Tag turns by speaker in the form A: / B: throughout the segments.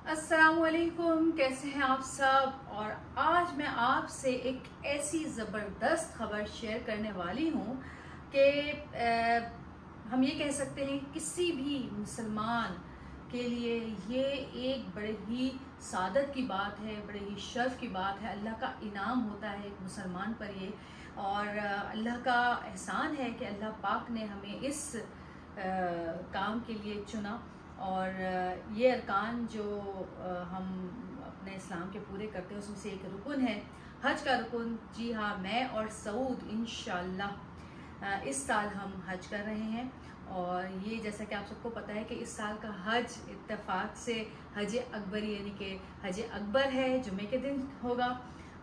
A: अस्सलामुअलैकुम, कैसे हैं आप सब। और आज मैं आपसे एक ऐसी ज़बरदस्त खबर शेयर करने वाली हूँ कि हम ये कह सकते हैं कि किसी भी मुसलमान के लिए ये एक बड़े ही सादत की बात है, बड़े ही शर्फ की बात है। अल्लाह का इनाम होता है एक मुसलमान पर ये, और अल्लाह का एहसान है कि अल्लाह पाक ने हमें इस काम के लिए चुना। और ये अरकान जो हम अपने इस्लाम के पूरे करते हैं उसमें से एक रुकन है हज का रुकन। जी हाँ, मैं और सऊद इंशाल्लाह इस साल हम हज कर रहे हैं। और ये जैसा कि आप सबको पता है कि इस साल का हज इत्तेफाक से हज अकबर यानी कि हज अकबर है, जुमे के दिन होगा।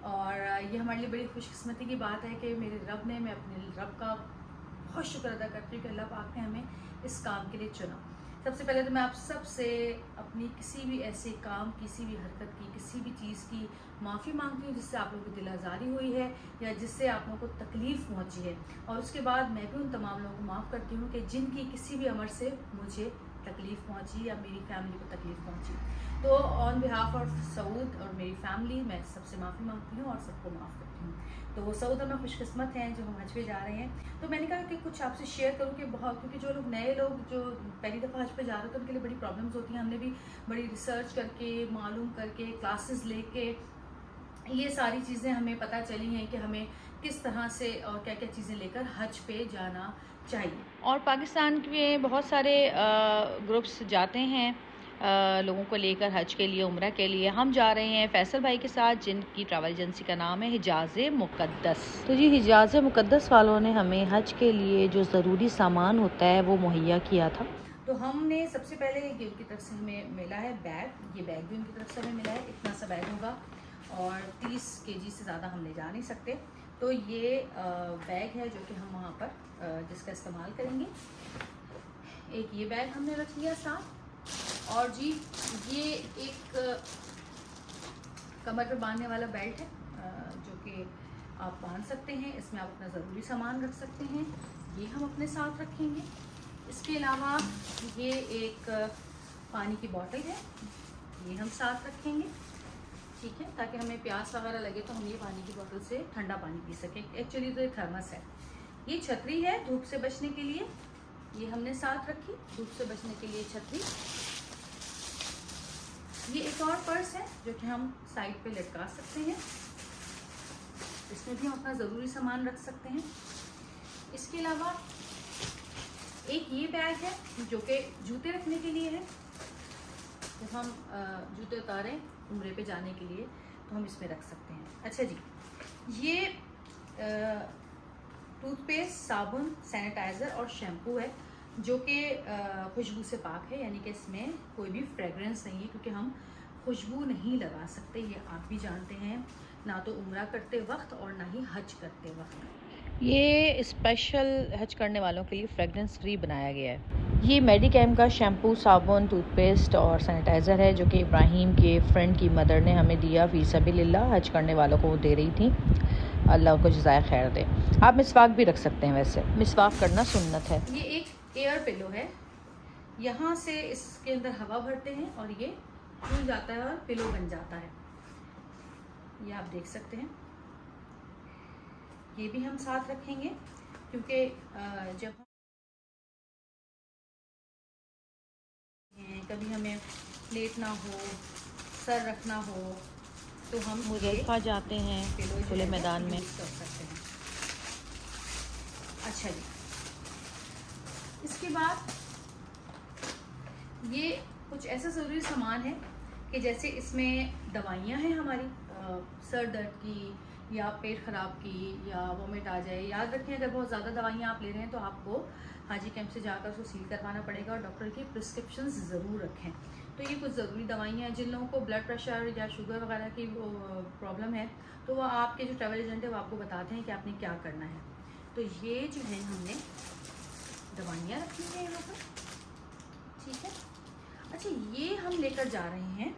A: और ये हमारे लिए बड़ी खुशकिस्मती की बात है कि मेरे रब ने, मैं अपने रब का बहुत शुक्र अदा करती हूँ कि अल्लाह पाक ने हमें इस काम के लिए चुना। सबसे पहले तो मैं आप सब से अपनी किसी भी ऐसे काम, किसी भी हरकत की, किसी भी चीज़ की माफ़ी मांगती हूँ जिससे आप लोगों की दिल आज़ारी हुई है या जिससे आप लोगों को तकलीफ़ पहुँची है। और उसके बाद मैं भी उन तमाम लोगों को माफ़ करती हूँ कि जिनकी किसी भी अमर से मुझे तकलीफ़ पहुँची या मेरी फैमिली को तकलीफ़ पहुँची। तो ऑन बिहाफ ऑफ सऊद और मेरी फैमिली मैं सबसे माफ़ी मांगती हूँ और सबको माफ़ करती हूँ। तो सऊद में खुशकिस्मत हैं जो हम हज पे जा रहे हैं। तो मैंने कहा कि कुछ आपसे शेयर करूँ कि बहुत, क्योंकि जो लोग नए लोग जो पहली दफ़ा हज पे जा रहे हैं तो उनके लिए बड़ी प्रॉब्लम्स होती हैं। हमने भी बड़ी रिसर्च करके, मालूम करके, क्लासेस लेके ये सारी चीज़ें हमें पता चली हैं कि हमें किस तरह से और क्या क्या चीज़ें लेकर हज पे जाना चाहिए। और पाकिस्तान के बहुत सारे ग्रुप्स जाते हैं लोगों को लेकर हज के लिए, उम्रा के लिए। हम जा रहे हैं फैसल भाई के साथ, जिनकी ट्रैवल एजेंसी का नाम है हिजाज़े मुक़द्दस। तो जी हिजाज़े मुक़द्दस वालों ने हमें हज के लिए जो ज़रूरी सामान होता है वो मुहैया किया था। तो हमने सबसे पहले ये उनकी तरफ से हमें मिला है बैग। ये बैग भी उनकी तरफ से हमें मिला है। इतना सा बैग होगा और 30 केजी से ज़्यादा हम ले जा नहीं सकते। तो ये बैग है जो कि हम वहाँ पर जिसका इस्तेमाल करेंगे। एक ये बैग हमने रख लिया साथ। और जी ये एक कमर पे बांधने वाला बेल्ट है जो कि आप बांध सकते हैं। इसमें आप अपना ज़रूरी सामान रख सकते हैं, ये हम अपने साथ रखेंगे। इसके अलावा ये एक पानी की बोतल है, ये हम साथ रखेंगे, ठीक है, ताकि हमें प्यास वगैरह लगे तो हम ये पानी की बोतल से ठंडा पानी पी सकें। एक्चुअली तो ये थर्मस है। ये छतरी है धूप से बचने के लिए, ये हमने साथ रखी, धूप से बचने के लिए छतरी। ये एक और पर्स है जो कि हम साइड पे लटका सकते हैं, इसमें भी हम अपना ज़रूरी सामान रख सकते हैं। इसके अलावा एक ये बैग है जो कि जूते रखने के लिए है। जब हम जूते उतारें उम्रे पे जाने के लिए तो हम इसमें रख सकते हैं। अच्छा जी, ये टूथपेस्ट, साबुन, सैनिटाइज़र और शैम्पू है जो कि खुशबू से पाक है, यानी कि इसमें कोई भी फ्रेगरेंस नहीं है, क्योंकि हम खुशबू नहीं लगा सकते, ये आप भी जानते हैं, ना तो उम्रा करते वक्त और ना ही हज करते वक्त। ये स्पेशल हज करने वालों के लिए फ्रेगरेंस फ्री बनाया गया है। ये मेडिकेम का शैम्पू, साबुन, टूथपेस्ट और सैनिटाइज़र है जो कि इब्राहिम के फ्रेंड की मदर ने हमें दिया फ़ी सबिलिल्लाह। हज करने वालों को वो दे रही थी, अल्लाह को जज़ाए खैर दे। आप मिसवाक भी रख सकते हैं, वैसे मिसवाक करना सुन्नत है। ये एक एयर पिलो है, यहाँ से इसके अंदर हवा भरते हैं और ये खुल जाता है और पिलो बन जाता है, ये आप देख सकते हैं। ये भी हम साथ रखेंगे क्योंकि जब कभी हमें लेटना हो, सर रखना हो तो हम मुज़दलिफ़ा जाते हैं खुले मैदान में कर सकते हैं। अच्छा जी, इसके बाद ये कुछ ऐसा ज़रूरी सामान है कि जैसे इसमें दवाइयाँ हैं हमारी सर दर्द की या पेट ख़राब की या वोमिट आ जाए। याद रखें, अगर बहुत ज़्यादा दवाइयाँ आप ले रहे हैं तो आपको हाजी कैंप से जाकर उसको सील करवाना पड़ेगा और डॉक्टर की प्रिस्क्रिप्शंस ज़रूर रखें। तो ये कुछ ज़रूरी दवाइयाँ हैं। जिन लोगों को ब्लड प्रेशर या शुगर वगैरह की प्रॉब्लम है तो वो आपके जो ट्रैवल एजेंट है वो आपको बताते हैं कि आपने क्या करना है। तो ये जो है हमने दवाइयाँ रखी हैं यहाँ पर, ठीक है। अच्छा, ये हम लेकर जा रहे हैं,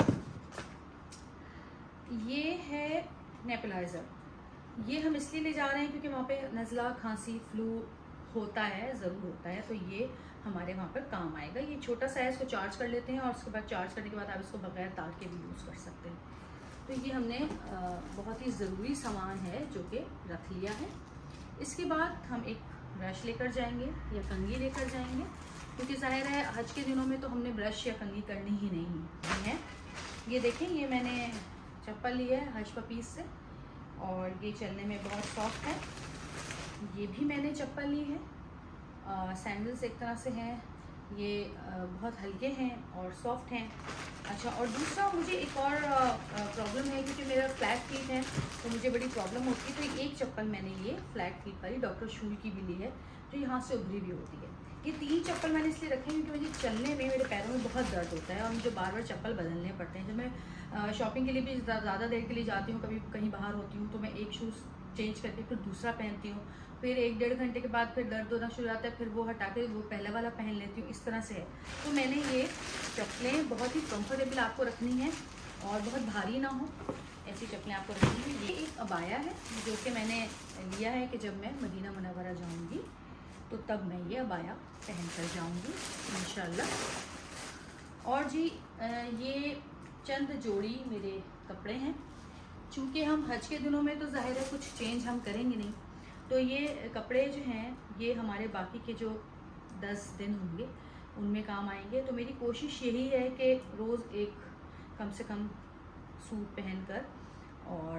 A: ये है नेबुलाइज़र। ये हम इसलिए ले जा रहे हैं क्योंकि वहाँ पे नज़ला, खांसी, फ्लू होता है, ज़रूर होता है, तो ये हमारे वहाँ पर काम आएगा। ये छोटा सा है, इसको चार्ज कर लेते हैं और उसके बाद चार्ज करने के बाद आप इसको बगैर तार के भी यूज़ कर सकते हैं। तो ये हमने बहुत ही ज़रूरी सामान है जो कि रख लिया है। इसके बाद हम एक ब्रश लेकर जाएंगे या कंघी लेकर जाएंगे, क्योंकि जाहिर है हज के दिनों में तो हमने ब्रश या कंघी करनी ही नहीं है। ये देखें, ये मैंने चप्पल ली है हज पपीस से और ये चलने में बहुत सॉफ्ट है। ये भी मैंने चप्पल ली है, सैंडल्स एक तरह से हैं, ये बहुत हल्के हैं और सॉफ्ट हैं। अच्छा, और दूसरा मुझे एक और प्रॉब्लम है, क्योंकि मेरा फ्लैट फीट है तो मुझे बड़ी प्रॉब्लम होती है। तो एक चप्पल मैंने ये फ्लैट फीट वाली डॉक्टर शूल की भी ली है, जो यहाँ से उभरी भी होती है। ये 3 चप्पल मैंने इसलिए रखे हैं क्योंकि मुझे चलने में मेरे पैरों में बहुत दर्द होता है और मुझे बार बार चप्पल बदलने पड़ते हैं। जब मैं शॉपिंग के लिए भी ज़्यादा देर के लिए जाती हूँ, कभी कहीं बाहर होती हूँ, तो मैं एक शूज़ चेंज करके फिर दूसरा पहनती हूँ, फिर 1-1.5 घंटे के बाद फिर दर्द होना शुरू होता है, फिर वो हटा के वो पहले वाला पहन लेती हूँ, इस तरह से है। तो मैंने ये चप्पलें बहुत ही कंफर्टेबल आपको रखनी है और बहुत भारी ना हो, ऐसी चप्पलें आपको रखनी है। ये एक अबाया है जो कि मैंने लिया है कि जब मैं मदीना मुनव्वरा जाऊँगी तो तब मैं ये अबाया पहन कर जाऊँगी इंशाल्लाह। और जी ये चंद जोड़ी मेरे कपड़े हैं। चूँकि हम हज के दिनों में तो ज़ाहिर है कुछ चेंज हम करेंगे नहीं, तो ये कपड़े जो हैं ये हमारे बाकी के जो 10 दिन होंगे उनमें काम आएंगे। तो मेरी कोशिश यही है कि रोज़ एक कम से कम सूट पहनकर, और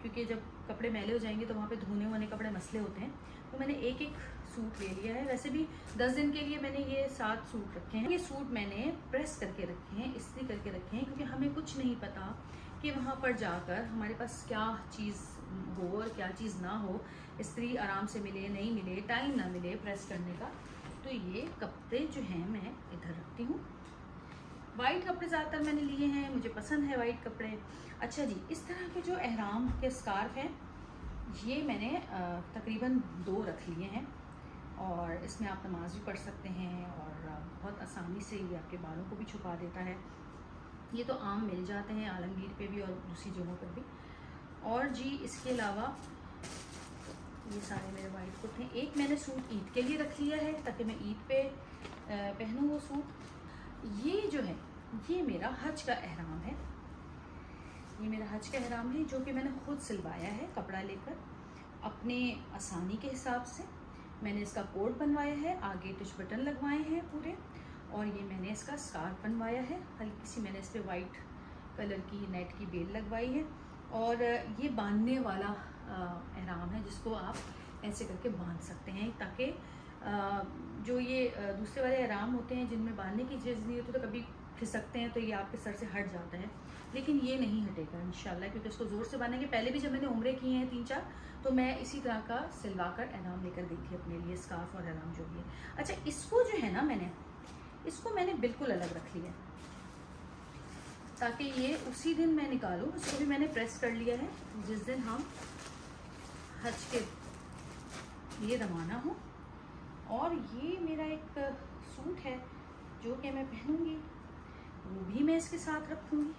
A: क्योंकि जब कपड़े मैले हो जाएंगे तो वहाँ पे धोने वाले कपड़े मसले होते हैं, तो मैंने एक सूट ले लिया है। वैसे भी 10 दिन के लिए मैंने ये 7 सूट रखे हैं। ये सूट मैंने प्रेस करके रखे हैं, इस्त्री करके रखे हैं, क्योंकि हमें कुछ नहीं पता कि वहाँ पर जाकर हमारे पास क्या चीज़ हो और क्या चीज़ ना हो, इस्त्री आराम से मिले नहीं मिले, टाइम ना मिले प्रेस करने का। तो ये कपड़े जो हैं मैं इधर रखती हूँ। वाइट कपड़े ज़्यादातर मैंने लिए हैं, मुझे पसंद है वाइट कपड़े। अच्छा जी, इस तरह के जो एहराम के स्कार्फ हैं ये मैंने तकरीबन 2 रख लिए हैं, और इसमें आप नमाज भी पढ़ सकते हैं और बहुत आसानी से ये आपके बालों को भी छुपा देता है। ये तो आम मिल जाते हैं आलमगीर पे भी और दूसरी जगहों पर भी। और जी इसके अलावा ये सारे मेरे वाइट कोट हैं। एक मैंने सूट ईद के लिए रख लिया है ताकि मैं ईद पे पहनूँ वो सूट। ये जो है ये मेरा हज का एहराम है, ये मेरा हज का एहराम है जो कि मैंने ख़ुद सिलवाया है कपड़ा लेकर अपने आसानी के हिसाब से। मैंने इसका कोट बनवाया है, आगे टच बटन लगवाए हैं पूरे, और ये मैंने इसका स्कार्फ बनवाया है, हल्की सी मैंने इस पर वाइट कलर की नेट की बेल लगवाई है। और ये बांधने वाला एहराम है जिसको आप ऐसे करके बांध सकते हैं, ताकि जो ये दूसरे वाले एहराम होते हैं जिनमें बांधने की चीज़ नहीं होती तो कभी खिसकते हैं तो ये आपके सर से हट जाता है, लेकिन ये नहीं हटेगा इंशाल्लाह, क्योंकि इसको ज़ोर से बांधेंगे। पहले भी जब मैंने उम्रे किए हैं 3-4, तो मैं इसी तरह का सिलवा कर एहराम लेकर गई थी अपने लिए, स्कार्फ और एहराम जो भी है। अच्छा, इसको जो है ना इसको मैंने बिल्कुल अलग रख लिया ताकि ये उसी दिन मैं निकालूँ। इसको भी मैंने प्रेस कर लिया है जिस दिन हम हज के लिए रवाना हो। और ये मेरा एक सूट है जो कि मैं पहनूंगी, वो भी मैं इसके साथ रखूँगी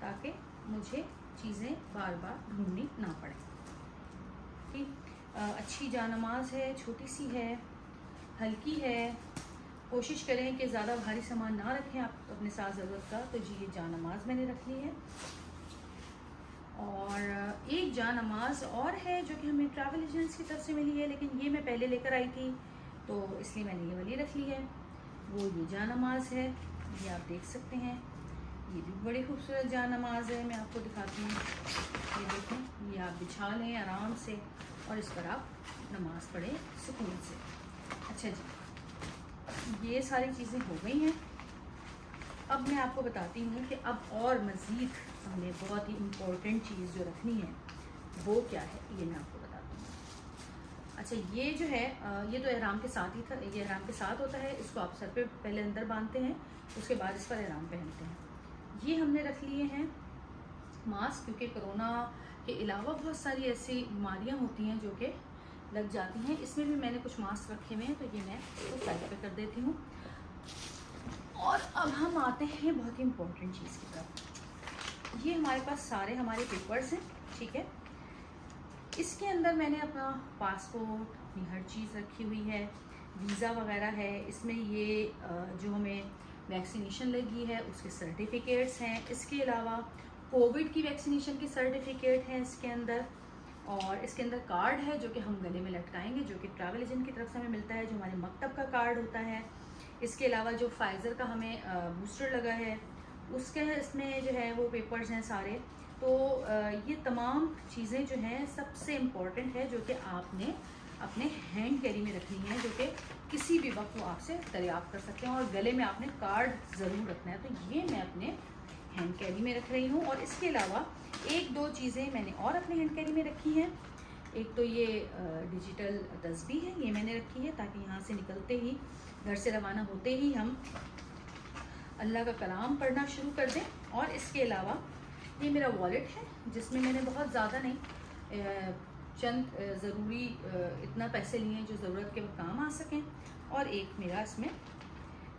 A: ताकि मुझे चीज़ें बार बार ढूंढनी ना पड़े। ठीक, अच्छी जानमाज है, छोटी सी है, हल्की है। कोशिश करें कि ज़्यादा भारी सामान ना रखें आप अपने साथ ज़रूरत का। तो जी ये जानमाज मैंने रख ली है, और एक जानमाज और है जो कि हमें ट्रैवल एजेंट्स की तरफ से मिली है, लेकिन ये मैं पहले लेकर आई थी तो इसलिए मैंने ये वाली रख ली है। वो ये जानमाज है, ये आप देख सकते हैं, ये भी बड़ी खूबसूरत जानमाज है। मैं आपको दिखाती हूँ, ये देखें, ये आप बिछा लें आराम से और इस पर आप नमाज़ पढ़ें सुकून से। अच्छा जी, ये सारी चीज़ें हो गई हैं। अब मैं आपको बताती हूँ कि अब और मज़ीद हमने बहुत ही इम्पोर्टेंट चीज़ जो रखनी है वो क्या है, ये मैं आपको बताती हूँ। अच्छा, ये जो है ये तो एहराम के साथ ही था, ये एहराम के साथ होता है। इसको आप सर पे पहले अंदर बांधते हैं, उसके बाद इस पर एहराम पहनते हैं। ये हमने रख लिए हैं मास्क, क्योंकि कोरोना के अलावा बहुत सारी ऐसी बीमारियाँ होती हैं जो कि लग जाती हैं। इसमें भी मैंने कुछ मास्क रखे हुए हैं, तो ये मैं इसको साइड पे कर देती हूँ। और अब हम आते हैं बहुत ही इम्पोर्टेंट चीज़ की तरफ। ये हमारे पास सारे हमारे पेपर्स हैं, ठीक है। इसके अंदर मैंने अपना पासपोर्ट, अपनी हर चीज़ रखी हुई है, वीज़ा वगैरह है। इसमें ये जो हमें वैक्सीनेशन लगी है उसके सर्टिफिकेट्स हैं। इसके अलावा कोविड की वैक्सीनेशन की सर्टिफिकेट हैं इसके अंदर, और इसके अंदर कार्ड है जो कि हम गले में लटकाएंगे, जो कि ट्रैवल एजेंट की तरफ से हमें मिलता है, जो हमारे मकतब का कार्ड होता है। इसके अलावा जो फाइज़र का हमें बूस्टर लगा है उसके इसमें जो है वो पेपर्स हैं सारे। तो ये तमाम चीज़ें जो हैं सबसे इम्पॉर्टेंट है, जो कि आपने अपने हैंड कैरी में रखनी है, जो कि किसी भी वक्त वो आपसे दरियाफ्त कर सकते हैं। और गले में आपने कार्ड ज़रूर रखना है। तो ये मैं अपने हैंड कैरी में रख रही हूँ। और इसके अलावा एक दो चीज़ें मैंने और अपने हैंड कैरी में रखी हैं। एक तो ये डिजिटल तस्बीह है, ये मैंने रखी है ताकि यहाँ से निकलते ही, घर से रवाना होते ही हम अल्लाह का कलाम पढ़ना शुरू कर दें। और इसके अलावा ये मेरा वॉलेट है जिसमें मैंने बहुत ज़्यादा नहीं, चंद ज़रूरी इतना पैसे लिए हैं जो ज़रूरत के काम आ सकें। और एक मेरा इसमें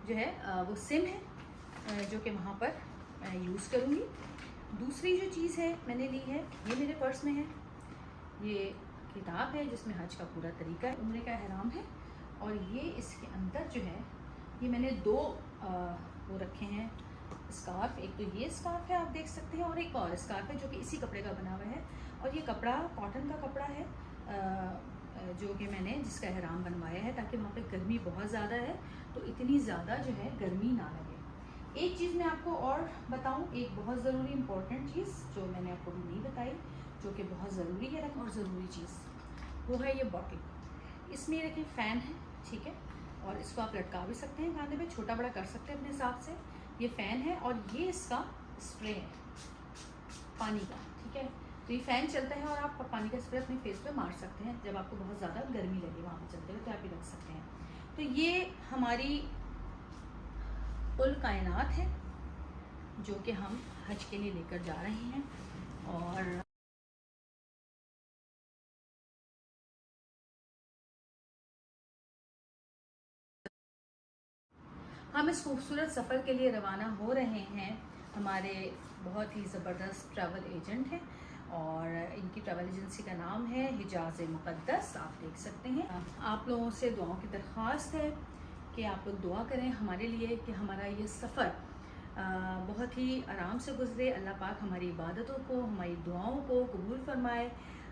A: जो है वो सिम है जो कि वहाँ पर मैं यूज़ करूँगी। दूसरी जो चीज़ है मैंने ली है, ये मेरे पर्स में है, ये किताब है जिसमें हज का पूरा तरीका है, उम्रे का एहराम है। और ये इसके अंदर जो है ये मैंने दो वो रखे हैं स्कार्फ। एक तो ये स्कार्फ है आप देख सकते हैं, और एक और स्कार्फ है जो कि इसी कपड़े का बना हुआ है। और ये कपड़ा कॉटन का कपड़ा है जो कि मैंने जिसका एहराम बनवाया है, ताकि वहाँ पे गर्मी बहुत ज़्यादा है तो इतनी ज़्यादा जो है गर्मी ना लगे। एक चीज़ मैं आपको और बताऊँ, एक बहुत ज़रूरी इम्पोर्टेंट चीज़ जो मैंने आपको भी नहीं बताई, जो कि बहुत ज़रूरी है और ज़रूरी चीज़, वो है ये बॉटल। इसमें देखिए फ़ैन है, ठीक है, और इसको आप लटका भी सकते हैं कांधे पे, छोटा बड़ा कर सकते हैं अपने हिसाब से। ये फ़ैन है और ये इसका स्प्रे है पानी का, ठीक है। तो ये फ़ैन चलता है और आप पानी का स्प्रे अपने फेस पे मार सकते हैं जब आपको बहुत ज़्यादा गर्मी लगे वहाँ पे चलते हुए, तो आप ये रख सकते हैं। तो ये हमारी कुल कायनात है जो कि हम हज के लिए लेकर जा रहे हैं। और हम इस खूबसूरत सफ़र के लिए रवाना हो रहे हैं। हमारे बहुत ही ज़बरदस्त ट्रैवल एजेंट हैं और इनकी ट्रैवल एजेंसी का नाम है हिजाज़ मुक़द्दस, आप देख सकते हैं। आप लोगों से दुआओं की दरख्वास्त है कि आप लोग दुआ करें हमारे लिए कि हमारा ये सफ़र बहुत ही आराम से गुजरे। अल्लाह पाक हमारी इबादतों को, हमारी दुआओं को कबूल फरमाए।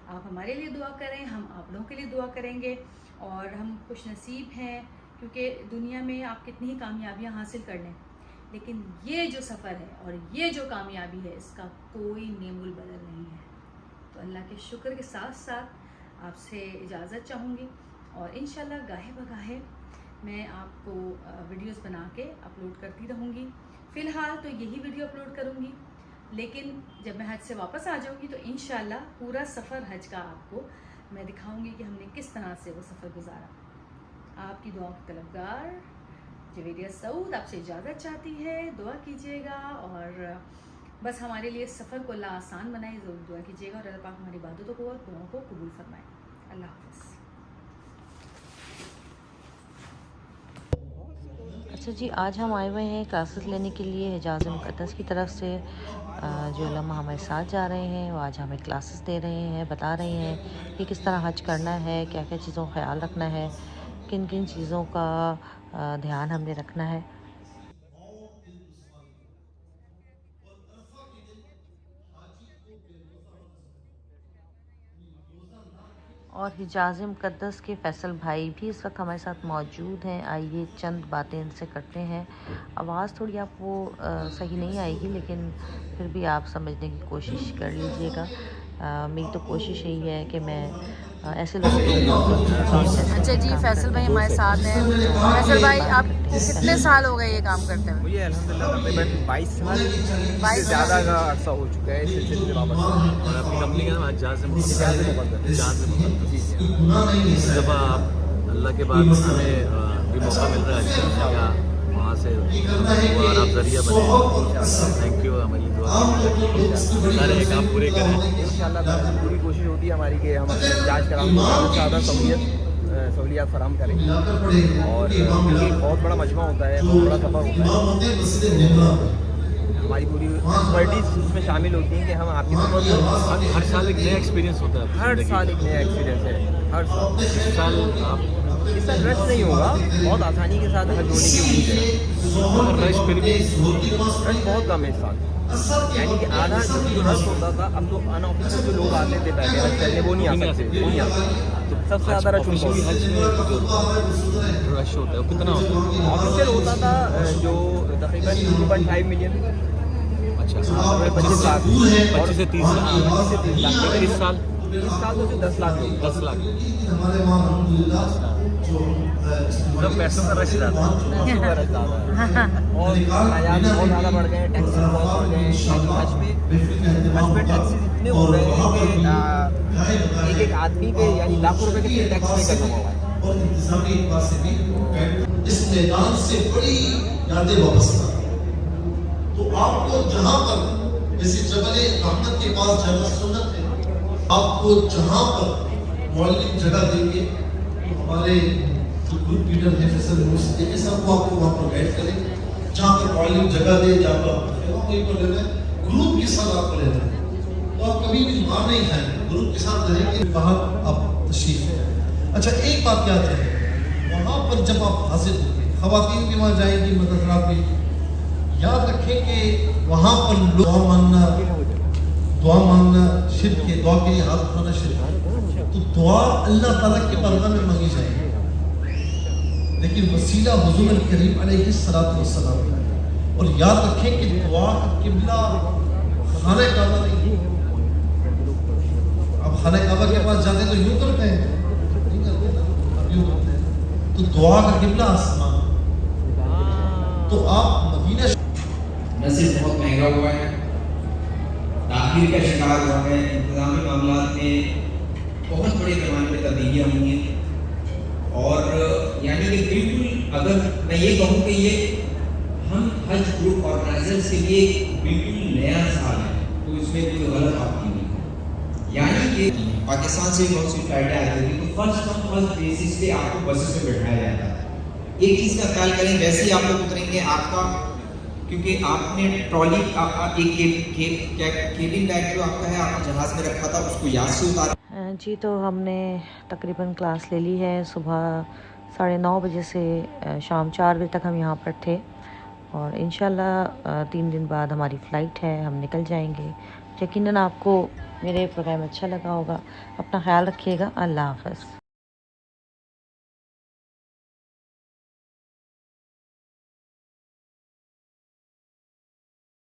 A: आप हमारे लिए दुआ करें, हम आप लोगों के लिए दुआ करेंगे। और हम खुश नसीब हैं क्योंकि दुनिया में आप कितनी ही कामयाबियाँ हासिल कर लें, लेकिन ये जो सफ़र है और ये जो कामयाबी है इसका कोई नेमुल बदल नहीं है। तो अल्लाह के शुक्र के साथ साथ आपसे इजाज़त चाहूँगी और इंशाल्लाह गाहे बगाहे मैं आपको वीडियोस बना के अपलोड करती रहूँगी। फ़िलहाल तो यही वीडियो अपलोड करूँगी, लेकिन जब मैं हज से वापस आ जाऊँगी तो इंशाल्लाह पूरा सफ़र हज का आपको मैं दिखाऊँगी कि हमने किस तरह से वो सफ़र गुजारा। आपकी दुआओं की तलबगार जवेदिया सऊद आपसे इजाज़त चाहती है, दुआ कीजिएगा और बस हमारे लिए सफ़र को अल्लाह आसान बनाए, ज़रूर दुआ कीजिएगा और अल्लाह पाक हमारी इबादतों को और दुआओं को कबूल फरमाए। अल्लाह हाफ़िज़।
B: अच्छा जी, आज हम आए हुए हैं क्लासेस लेने के लिए हिजाज़ मुक़द्दस की तरफ से। जो उलमा हमारे साथ जा रहे हैं वो आज हमें क्लासेस दे रहे हैं, बता रहे हैं कि किस तरह हज करना है, क्या क्या चीज़ों का ख्याल रखना है, किन किन चीज़ों का ध्यान हमने रखना है। और हिजाज़ मुक़द्दस के फ़ैसल भाई भी इस वक्त हमारे साथ मौजूद हैं। आइए चंद बातें इनसे करते हैं। आवाज़ थोड़ी आपको सही नहीं आएगी, लेकिन फिर भी आप समझने की कोशिश कर लीजिएगा। मेरी तो कोशिश यही है कि मैं ऐसे लोगों को।
C: अच्छा जी, फैसल भाई हमारे साथ हैं। फैसल भाई, आप कितने साल हो गए ये काम करते हुए?
D: मुझे अल्हम्दुलिल्लाह तकरीबन 22 साल से ज़्यादा का अर्सा हो चुका है इस सिलसिले में वापस।
E: और अपनी कंपनी का नाम हिजाज़ मुक़द्दस। इस दफ़ा आप अल्लाह के बाद हमें भी मौका मिल रहा है अच्छा वहाँ से और आप ज़रिया बने। थैंक यू, हमारी दुआ सारे काम पूरे करें
D: इंशाअल्लाह। पूरी कोशिश होती है हमारी कि हम अपने जाँच कराम को ज़्यादा सहूलियात फराम करें। और बहुत बड़ा मजमा होता है, बहुत बड़ा सफ़र होता है। हमारी पूरी एक्सपर्टीज उसमें शामिल होती है कि हम आपके सफर को
E: हर साल एक नया एक्सपीरियंस होता है
D: हर साल एक नया एक्सपीरियंस है। हर साल
E: इस साल आप
D: इस साल रश नहीं होगा, बहुत आसानी के साथ हज होने की उम्मीद है।
E: रश फिर भी
D: रश बहुत कम है इस साल, यानी कि आधा जो रश होता था, अब तो अनऑफिशियल जो लोग आते थे पहले हज करने वो नहीं आ सकते, वो नहीं आ सकते। तो सबसे ज़्यादा रश उनको
E: ऑफिशियली हज में जो रश होता है वो कितना होता है?
D: ऑफिशियल होता था जो तकरीबन 2.5 मिलियन,
E: अच्छा
D: 25 लाख,
E: 25 से 30 लाख।
D: 25 से 30 लाख।
E: लेकिन इस साल
D: तो सिर्फ 10 लाख लोग,
E: 10 लाख। पूरा पैसों का रश रहता है।
D: और किराया बहुत ज़्यादा बढ़ गए हैं, टैक्सेस बहुत बढ़ गए हैं। हज में टैक्सेस इतने हो गए हैं कि एक आदमी पे यानी लाखों रुपए के टैक्स पे करना हुआ है।
F: और इंतजामी एतबार से भी इस मैदान से बड़ी यादें वापस आ तो आपको जहां पर जैसे जबल रहमत के पास जगह सुन्नत है, आपको जहां पर मौलिक जगह देंगे, हमारे ग्रुप लीडर है फैसल यूनिवर्सिटी के सबको आपको वहाँ पर गाइड करेंगे, जहाँ पर मौलिक जगह दे, जहाँ पर वहीं पर रहना है, ग्रुप के साथ आपको रहना है, तो आप कभी भी मार नहीं खाएंगे, ग्रुप के साथ रहेंगे। वहाँ आप तशरीफ है। अच्छा एक बात याद रहे, वहाँ पर जब आप हाजिर होंगे, खवातीन भी वहाँ जाएंगी मदरसा में, याद रखें कि वहाँ पर दुआ मांगना शिर्क के, दुआ के लिए हाथ उठाना शिर्क है। तो दुआ अल्लाह ताला की बारगाह में मांगी जाएगी, लेकिन वसीला हुजूर करीम अलैहिस्सलातु वस्सलाम है। और याद रखें कि दुआ का किबला खाने काबा नहीं। अब खाने काबा के पास जाते तो यूं करते हैं, नहीं करते ना, अब यूं करते हैं। तो दुआ का किबला आसमान। तो आप मदीना
G: नसीब बहुत महंगा हुआ है, ताखीर का शिकार हुआ है, इंतजामी मामला में बहुत बड़े पैमाने पर तब्दीलियाँ हुई हैं। और यानी कि बिल्कुल अगर मैं ये कहूँ कि ये हम हज ग्रुप ऑर्गेनाइजर्स के लिए बिल्कुल नया साल है, तो इसमें कोई गलत बात नहीं है। यानी कि पाकिस्तान से बहुत सी फ्लाइटें आती थी, तो फर्स्ट कम फर्स्ट बेसिस पे आपको बसेस में बैठाया जाता है। एक चीज़ का ख्याल करें, वैसे ही आप लोग उतरेंगे, आपका क्योंकि आपने ट्रॉली एक केबिन बैग जो आपका है आपने जहाज़ में रखा था, उसको याद से उतारा।
B: जी तो हमने तकरीबन क्लास ले ली है। सुबह 9:30 बजे से शाम 4 बजे तक हम यहाँ पर थे, और इंशाल्लाह 3 दिन बाद हमारी फ़्लाइट है, हम निकल जाएंगे। यकीनन आपको मेरे प्रोग्राम अच्छा लगा होगा। अपना ख्याल रखिएगा। अल्लाह हाफ़िज़।